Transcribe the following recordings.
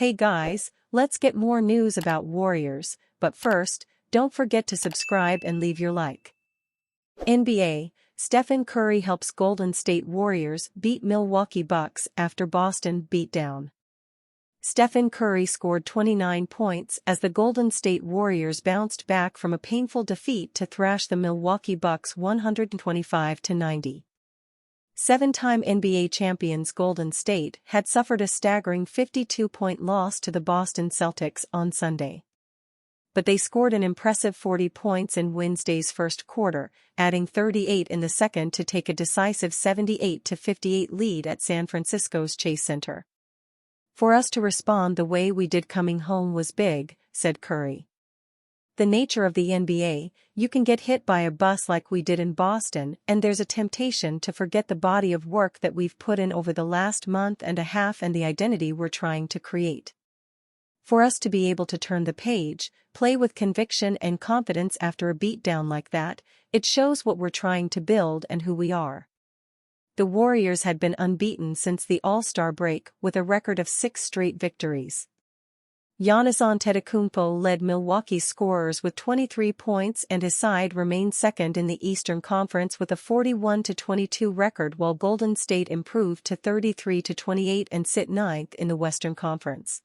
Hey guys, let's get more news about Warriors, but first, don't forget to subscribe and leave your like. NBA, Stephen Curry helps Golden State Warriors beat Milwaukee Bucks after Boston beatdown. Stephen Curry scored 29 points as the Golden State Warriors bounced back from a painful defeat to thrash the Milwaukee Bucks 125-90. Seven-time NBA champions Golden State had suffered a staggering 52-point loss to the Boston Celtics on Sunday. But they scored an impressive 40 points in Wednesday's first quarter, adding 38 in the second to take a decisive 78-58 lead at San Francisco's Chase Center. "For us to respond the way we did coming home was big," said Curry. "The nature of the NBA, you can get hit by a bus like we did in Boston, and there's a temptation to forget the body of work that we've put in over the last month and a half and the identity we're trying to create. For us to be able to turn the page, play with conviction and confidence after a beatdown like that, it shows what we're trying to build and who we are." The Warriors had been unbeaten since the All-Star break with a record of 6 straight victories. Giannis Antetokounmpo led Milwaukee's scorers with 23 points and his side remained second in the Eastern Conference with a 41-22 record, while Golden State improved to 33-28 and sit ninth in the Western Conference.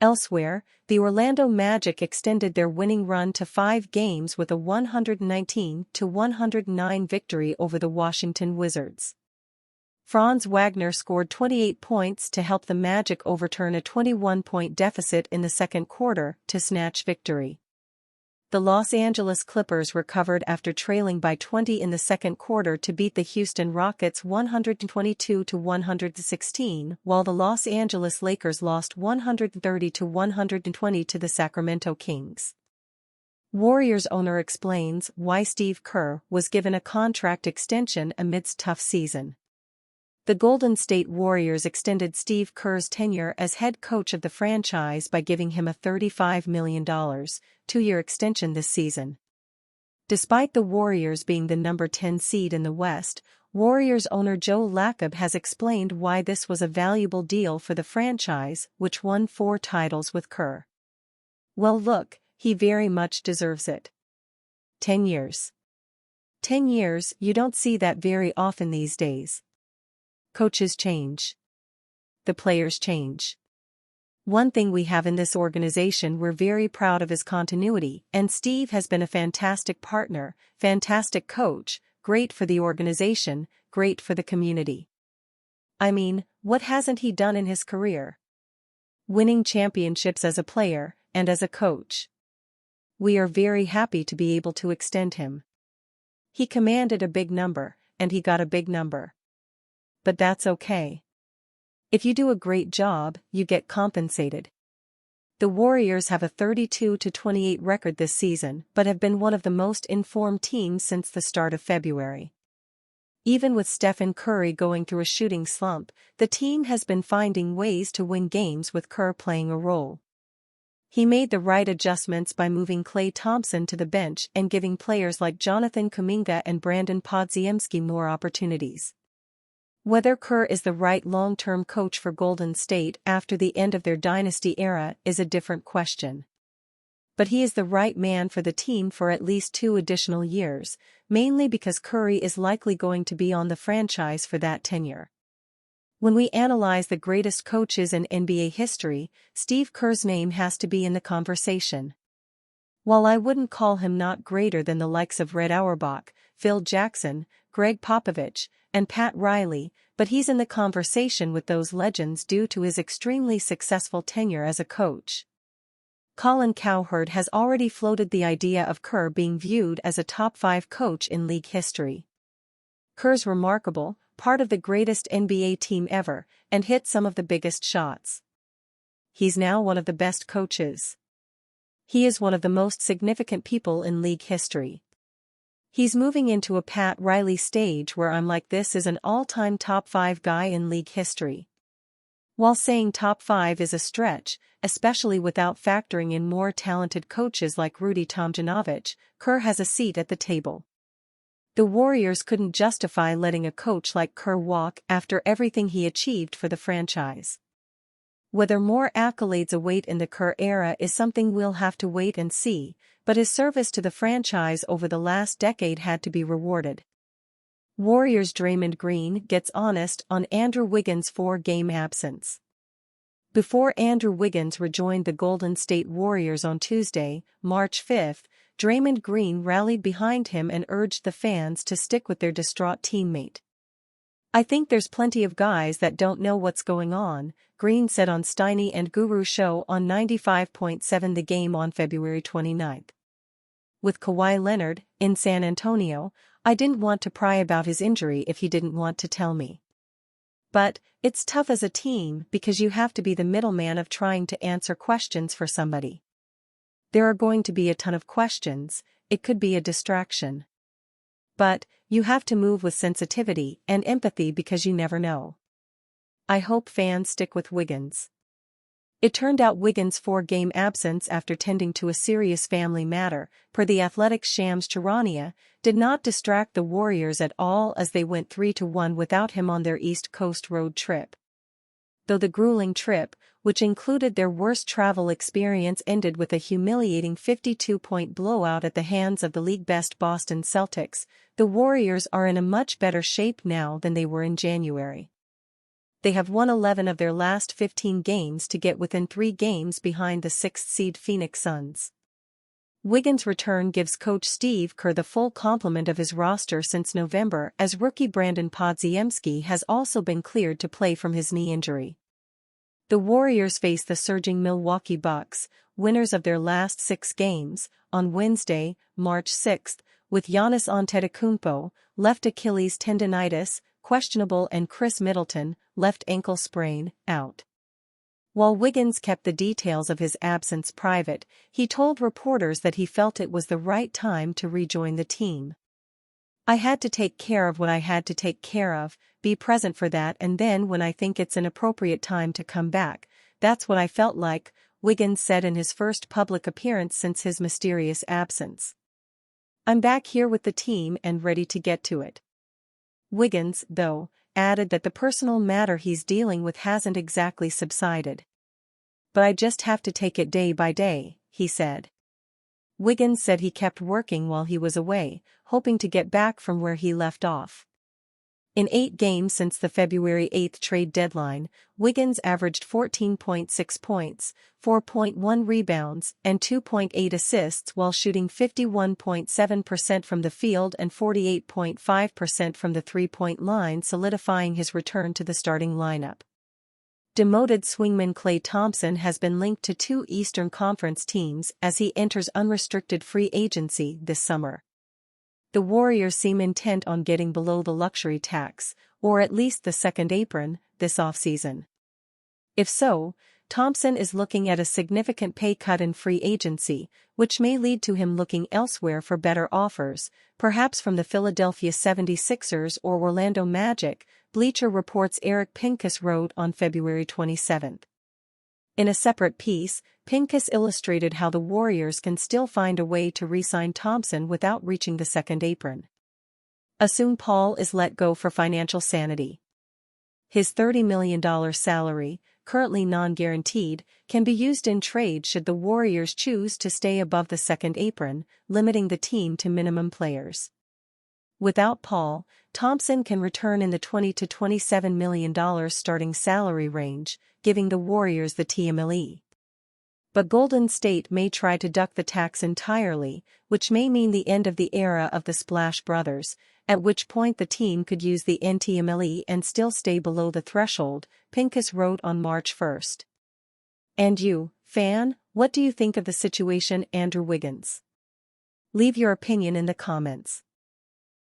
Elsewhere, the Orlando Magic extended their winning run to 5 games with a 119-109 victory over the Washington Wizards. Franz Wagner scored 28 points to help the Magic overturn a 21-point deficit in the second quarter to snatch victory. The Los Angeles Clippers recovered after trailing by 20 in the second quarter to beat the Houston Rockets 122-116, while the Los Angeles Lakers lost 130-120 to the Sacramento Kings. Warriors owner explains why Steve Kerr was given a contract extension amidst tough season. The Golden State Warriors extended Steve Kerr's tenure as head coach of the franchise by giving him a $35 million, 2-year extension this season. Despite the Warriors being the number 10 seed in the West, Warriors owner Joe Lacob has explained why this was a valuable deal for the franchise, which won 4 titles with Kerr. "Well, look, he very much deserves it. 10 years. 10 years, you don't see that very often these days. Coaches change. The players change. One thing we have in this organization, we're very proud of his continuity, and Steve has been a fantastic partner, fantastic coach, great for the organization, great for the community. I mean, what hasn't he done in his career? Winning championships as a player and as a coach. We are very happy to be able to extend him. He commanded a big number, and he got a big number. But that's okay. If you do a great job, you get compensated." The Warriors have a 32-28 record this season but have been one of the most informed teams since the start of February. Even with Stephen Curry going through a shooting slump, the team has been finding ways to win games with Kerr playing a role. He made the right adjustments by moving Klay Thompson to the bench and giving players like Jonathan Kuminga and Brandon Podziemski more opportunities. Whether Kerr is the right long-term coach for Golden State after the end of their dynasty era is a different question. But he is the right man for the team for at least 2 additional years, mainly because Curry is likely going to be on the franchise for that tenure. When we analyze the greatest coaches in NBA history, Steve Kerr's name has to be in the conversation. While I wouldn't call him not greater than the likes of Red Auerbach, Phil Jackson, Greg Popovich, and Pat Riley, but he's in the conversation with those legends due to his extremely successful tenure as a coach. Colin Cowherd has already floated the idea of Kerr being viewed as a top 5 coach in league history. Kerr's remarkable, part of the greatest NBA team ever, and hit some of the biggest shots. He's now one of the best coaches. He is one of the most significant people in league history. He's moving into a Pat Riley stage where I'm like, this is an all-time top 5 guy in league history. While saying top 5 is a stretch, especially without factoring in more talented coaches like Rudy Tomjanovich, Kerr has a seat at the table. The Warriors couldn't justify letting a coach like Kerr walk after everything he achieved for the franchise. Whether more accolades await in the Kerr era is something we'll have to wait and see, but his service to the franchise over the last decade had to be rewarded. Warriors' Draymond Green gets honest on Andrew Wiggins' 4-game absence. Before Andrew Wiggins rejoined the Golden State Warriors on Tuesday, March 5, Draymond Green rallied behind him and urged the fans to stick with their distraught teammate. "I think there's plenty of guys that don't know what's going on," Green said on Steiny and Guru show on 95.7 The Game on February 29. "With Kawhi Leonard, in San Antonio, I didn't want to pry about his injury if he didn't want to tell me. But, it's tough as a team because you have to be the middleman of trying to answer questions for somebody. There are going to be a ton of questions, it could be a distraction. But, you have to move with sensitivity and empathy because you never know. I hope fans stick with Wiggins." It turned out Wiggins' 4-game absence after tending to a serious family matter, per The Athletic's Shams Charania, did not distract the Warriors at all as they went 3-1 without him on their East Coast road trip. Though the grueling trip, which included their worst travel experience, ended with a humiliating 52-point blowout at the hands of the league-best Boston Celtics, the Warriors are in a much better shape now than they were in January. They have won 11 of their last 15 games to get within 3 games behind the 6th-seed Phoenix Suns. Wiggins' return gives coach Steve Kerr the full complement of his roster since November, as rookie Brandon Podziemski has also been cleared to play from his knee injury. The Warriors face the surging Milwaukee Bucks, winners of their last 6 games, on Wednesday, March 6, with Giannis Antetokounmpo, left Achilles tendonitis, questionable, and Chris Middleton, left ankle sprain, out. While Wiggins kept the details of his absence private, he told reporters that he felt it was the right time to rejoin the team. "I had to take care of what I had to take care of, be present for that, and then when I think it's an appropriate time to come back, that's what I felt like," Wiggins said in his first public appearance since his mysterious absence. "I'm back here with the team and ready to get to it." Wiggins, though, added that the personal matter he's dealing with hasn't exactly subsided. "But I just have to take it day by day," he said. Wiggins said he kept working while he was away, hoping to get back from where he left off. In 8 games since the February 8 trade deadline, Wiggins averaged 14.6 points, 4.1 rebounds, and 2.8 assists while shooting 51.7% from the field and 48.5% from the three-point line, solidifying his return to the starting lineup. Demoted swingman Klay Thompson has been linked to 2 Eastern Conference teams as he enters unrestricted free agency this summer. The Warriors seem intent on getting below the luxury tax, or at least the second apron, this offseason. If so, Thompson is looking at a significant pay cut in free agency, which may lead to him looking elsewhere for better offers, perhaps from the Philadelphia 76ers or Orlando Magic, Bleacher Report's Eric Pincus wrote on February 27. In a separate piece, Pincus illustrated how the Warriors can still find a way to re-sign Thompson without reaching the second apron. Assume Paul is let go for financial sanity. His $30 million salary, currently non-guaranteed, can be used in trade should the Warriors choose to stay above the second apron, limiting the team to minimum players. Without Paul, Thompson can return in the $20 to $27 million starting salary range, giving the Warriors the TMLE. But Golden State may try to duck the tax entirely, which may mean the end of the era of the Splash Brothers, at which point the team could use the NTMLE and still stay below the threshold, Pincus wrote on March 1. And you, fan, what do you think of the situation, Andrew Wiggins? Leave your opinion in the comments.